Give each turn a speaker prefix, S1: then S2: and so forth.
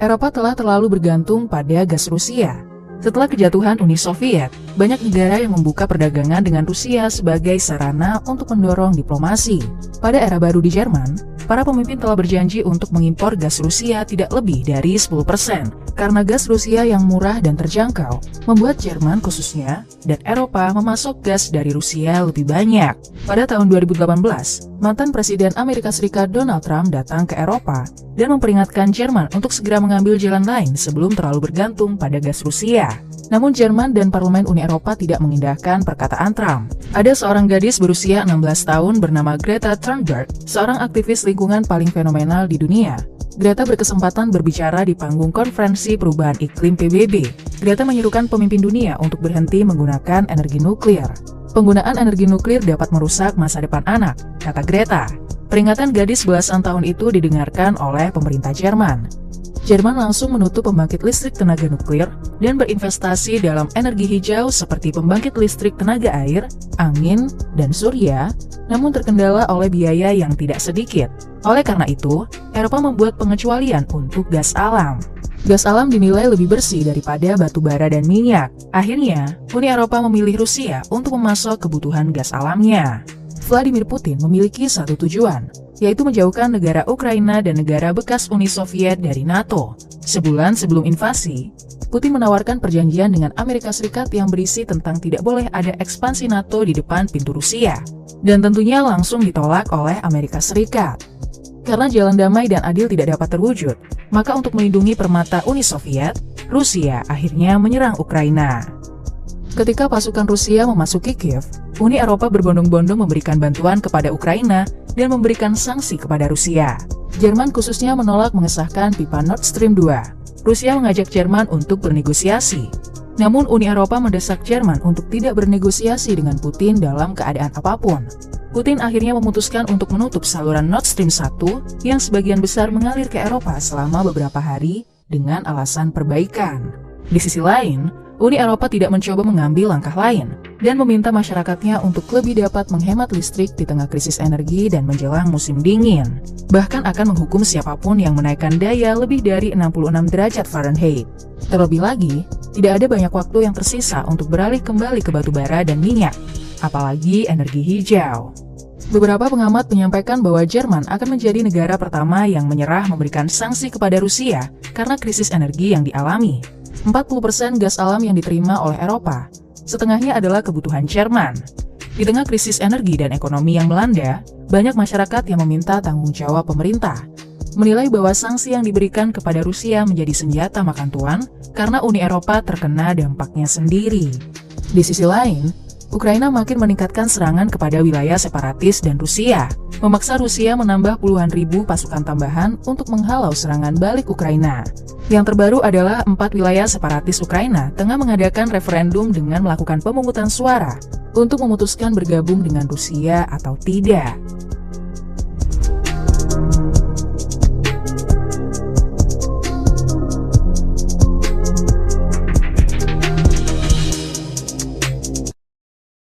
S1: Eropa telah terlalu bergantung pada gas Rusia. Setelah kejatuhan Uni Soviet, banyak negara yang membuka perdagangan dengan Rusia sebagai sarana untuk mendorong diplomasi. Pada era baru di Jerman, para pemimpin telah berjanji untuk mengimpor gas Rusia tidak lebih dari 10%. Karena gas Rusia yang murah dan terjangkau, membuat Jerman khususnya dan Eropa memasok gas dari Rusia lebih banyak. Pada tahun 2018, mantan Presiden Amerika Serikat Donald Trump datang ke Eropa dan memperingatkan Jerman untuk segera mengambil jalan lain sebelum terlalu bergantung pada gas Rusia. Namun Jerman dan Parlemen Uni Eropa tidak mengindahkan perkataan Trump. Ada seorang gadis berusia 16 tahun bernama Greta Thunberg, seorang aktivis lingkungan paling fenomenal di dunia. Greta berkesempatan berbicara di panggung konferensi perubahan iklim PBB. Greta menyerukan pemimpin dunia untuk berhenti menggunakan energi nuklir. Penggunaan energi nuklir dapat merusak masa depan anak, kata Greta. Peringatan gadis belasan tahun itu didengarkan oleh pemerintah Jerman. Jerman langsung menutup pembangkit listrik tenaga nuklir dan berinvestasi dalam energi hijau seperti pembangkit listrik tenaga air, angin, dan surya, namun terkendala oleh biaya yang tidak sedikit. Oleh karena itu, Eropa membuat pengecualian untuk gas alam. Gas alam dinilai lebih bersih daripada batu bara dan minyak. Akhirnya, Uni Eropa memilih Rusia untuk memasok kebutuhan gas alamnya. Vladimir Putin memiliki satu tujuan, yaitu menjauhkan negara Ukraina dan negara bekas Uni Soviet dari NATO. Sebulan sebelum invasi, Putin menawarkan perjanjian dengan Amerika Serikat yang berisi tentang tidak boleh ada ekspansi NATO di depan pintu Rusia. Dan tentunya langsung ditolak oleh Amerika Serikat. Karena jalan damai dan adil tidak dapat terwujud, maka untuk melindungi permata Uni Soviet, Rusia akhirnya menyerang Ukraina. Ketika pasukan Rusia memasuki Kiev, Uni Eropa berbondong-bondong memberikan bantuan kepada Ukraina dan memberikan sanksi kepada Rusia. Jerman khususnya menolak mengesahkan pipa Nord Stream 2. Rusia mengajak Jerman untuk bernegosiasi. Namun Uni Eropa mendesak Jerman untuk tidak bernegosiasi dengan Putin dalam keadaan apapun. Putin akhirnya memutuskan untuk menutup saluran Nord Stream 1 yang sebagian besar mengalir ke Eropa selama beberapa hari dengan alasan perbaikan. Di sisi lain, Uni Eropa tidak mencoba mengambil langkah lain dan meminta masyarakatnya untuk lebih dapat menghemat listrik di tengah krisis energi dan menjelang musim dingin. Bahkan akan menghukum siapapun yang menaikkan daya lebih dari 66 derajat Fahrenheit. Terlebih lagi, tidak ada banyak waktu yang tersisa untuk beralih kembali ke batu bara dan minyak, apalagi energi hijau. Beberapa pengamat menyampaikan bahwa Jerman akan menjadi negara pertama yang menyerah memberikan sanksi kepada Rusia karena krisis energi yang dialami. 40% gas alam yang diterima oleh Eropa, setengahnya adalah kebutuhan Jerman. Di tengah krisis energi dan ekonomi yang melanda, banyak masyarakat yang meminta tanggung jawab pemerintah, menilai bahwa sanksi yang diberikan kepada Rusia menjadi senjata makan tuan karena Uni Eropa terkena dampaknya sendiri. Di sisi lain, Ukraina makin meningkatkan serangan kepada wilayah separatis dan Rusia, memaksa Rusia menambah puluhan ribu pasukan tambahan untuk menghalau serangan balik Ukraina. Yang terbaru adalah 4 wilayah separatis Ukraina tengah mengadakan referendum dengan melakukan pemungutan suara untuk memutuskan bergabung dengan Rusia atau tidak.